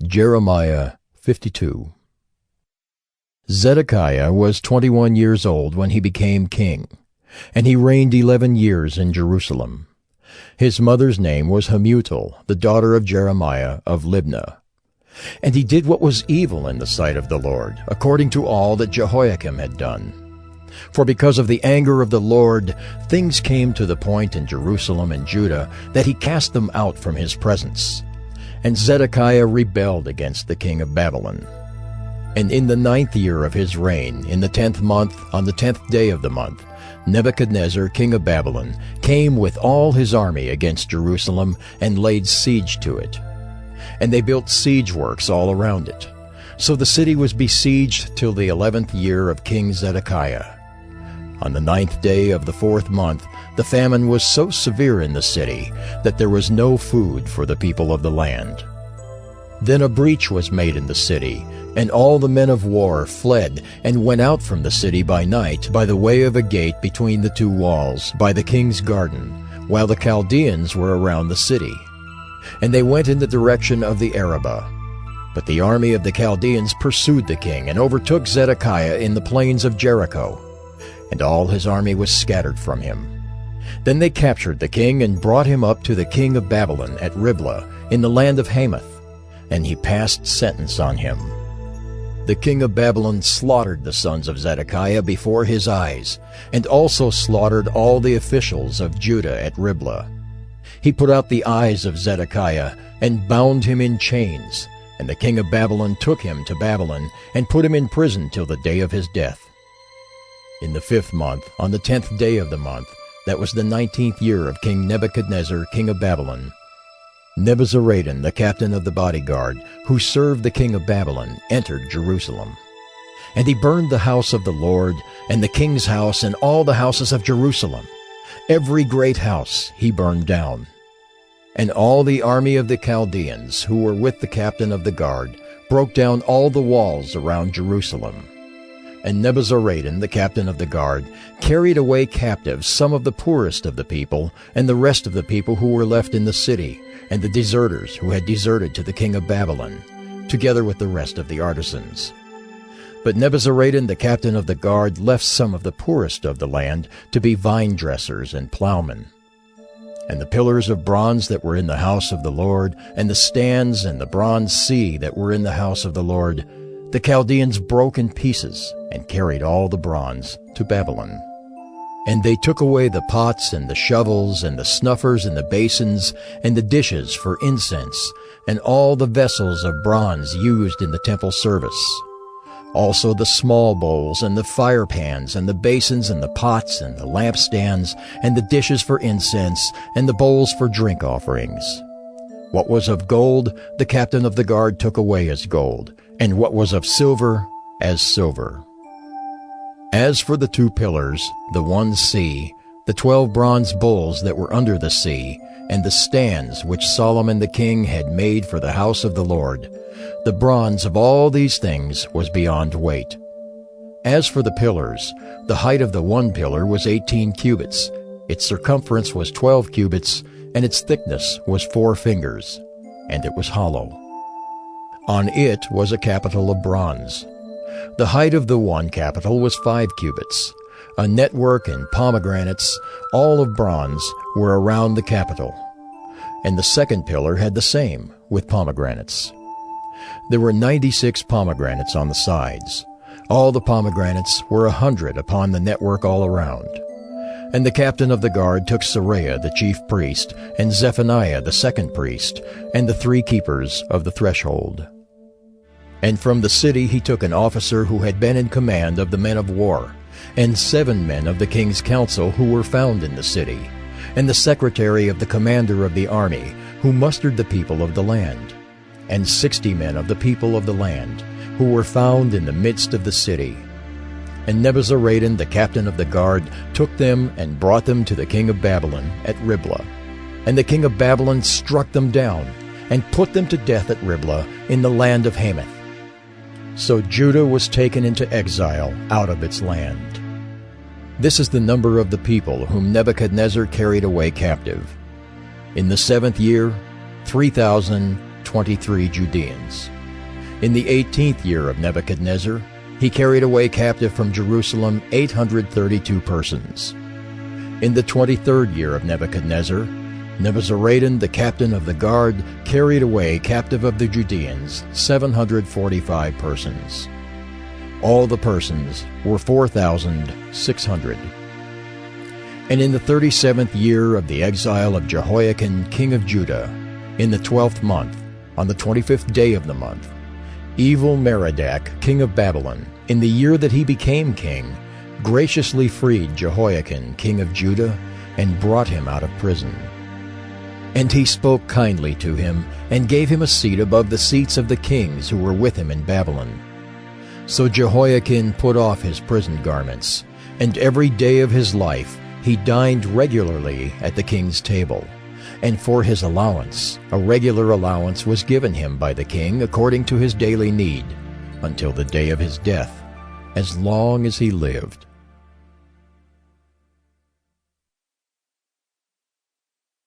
Jeremiah 52. Zedekiah was 21 years old when he became king, and he reigned 11 years in Jerusalem. His mother's name was Hamutal, the daughter of Jeremiah of Libnah. And he did what was evil in the sight of the Lord, according to all that Jehoiakim had done. For because of the anger of the Lord, things came to the point in Jerusalem and Judah that he cast them out from his presence. And Zedekiah rebelled against the king of Babylon. And in the 9th year of his reign, in the 10th month, on the 10th day of the month, Nebuchadnezzar, king of Babylon, came with all his army against Jerusalem and laid siege to it. And they built siege works all around it. So the city was besieged till the 11th year of King Zedekiah. On the 9th day of the 4th month, the famine was so severe in the city that there was no food for the people of the land. Then a breach was made in the city, and all the men of war fled and went out from the city by night by the way of a gate between the two walls, by the king's garden, while the Chaldeans were around the city. And they went in the direction of the Arabah. But the army of the Chaldeans pursued the king and overtook Zedekiah in the plains of Jericho, and all his army was scattered from him. Then they captured the king and brought him up to the king of Babylon at Riblah in the land of Hamath, and he passed sentence on him. The king of Babylon slaughtered the sons of Zedekiah before his eyes, and also slaughtered all the officials of Judah at Riblah. He put out the eyes of Zedekiah and bound him in chains, and the king of Babylon took him to Babylon and put him in prison till the day of his death. In the 5th month, on the 10th day of the month, that was the 19th year of King Nebuchadnezzar, king of Babylon, Nebuzaradan, the captain of the bodyguard, who served the king of Babylon, entered Jerusalem. And he burned the house of the Lord, and the king's house, and all the houses of Jerusalem. Every great house he burned down. And all the army of the Chaldeans, who were with the captain of the guard, broke down all the walls around Jerusalem. And Nebuzaradan, the captain of the guard, carried away captive some of the poorest of the people, and the rest of the people who were left in the city, and the deserters who had deserted to the king of Babylon, together with the rest of the artisans. But Nebuzaradan, the captain of the guard, left some of the poorest of the land to be vine dressers and plowmen. And the pillars of bronze that were in the house of the Lord, and the stands and the bronze sea that were in the house of the Lord, the Chaldeans broke in pieces and carried all the bronze to Babylon. And they took away the pots and the shovels and the snuffers and the basins and the dishes for incense and all the vessels of bronze used in the temple service. Also the small bowls and the fire pans and the basins and the pots and the lampstands and the dishes for incense and the bowls for drink offerings. What was of gold, the captain of the guard took away as gold, and what was of silver, as silver. As for the 2 pillars, the one sea, the 12 bronze bowls that were under the sea, and the stands which Solomon the king had made for the house of the Lord, the bronze of all these things was beyond weight. As for the pillars, the height of the one pillar was 18 cubits, its circumference was 12 cubits, and its thickness was 4 fingers, and it was hollow. On it was a capital of bronze. The height of the one capital was 5 cubits. A network and pomegranates, all of bronze, were around the capital. And the second pillar had the same, with pomegranates. There were 96 pomegranates on the sides. All the pomegranates were 100 upon the network all around. And the captain of the guard took Seraiah the chief priest, and Zephaniah the second priest, and the 3 keepers of the threshold. And from the city he took an officer who had been in command of the men of war, and 7 men of the king's council who were found in the city, and the secretary of the commander of the army, who mustered the people of the land, and 60 men of the people of the land, who were found in the midst of the city. And Nebuzaradan, the captain of the guard, took them and brought them to the king of Babylon at Riblah. And the king of Babylon struck them down, and put them to death at Riblah in the land of Hamath. So Judah was taken into exile out of its land. This is the number of the people whom Nebuchadnezzar carried away captive. In the 7th year, 3,012. 123 Judeans. In the 18th year of Nebuchadnezzar, he carried away captive from Jerusalem 832 persons. In the 23rd year of Nebuchadnezzar, Nebuzaradan, the captain of the guard, carried away captive of the Judeans 745 persons. All the persons were 4,600. And in the 37th year of the exile of Jehoiakim, king of Judah, in the 12th month, on the 25th day of the month, evil Merodach, king of Babylon, in the year that he became king, graciously freed Jehoiakim, king of Judah, and brought him out of prison. And he spoke kindly to him, and gave him a seat above the seats of the kings who were with him in Babylon. So Jehoiakim put off his prison garments, and every day of his life he dined regularly at the king's table. And for his allowance, a regular allowance was given him by the king according to his daily need, until the day of his death, as long as he lived.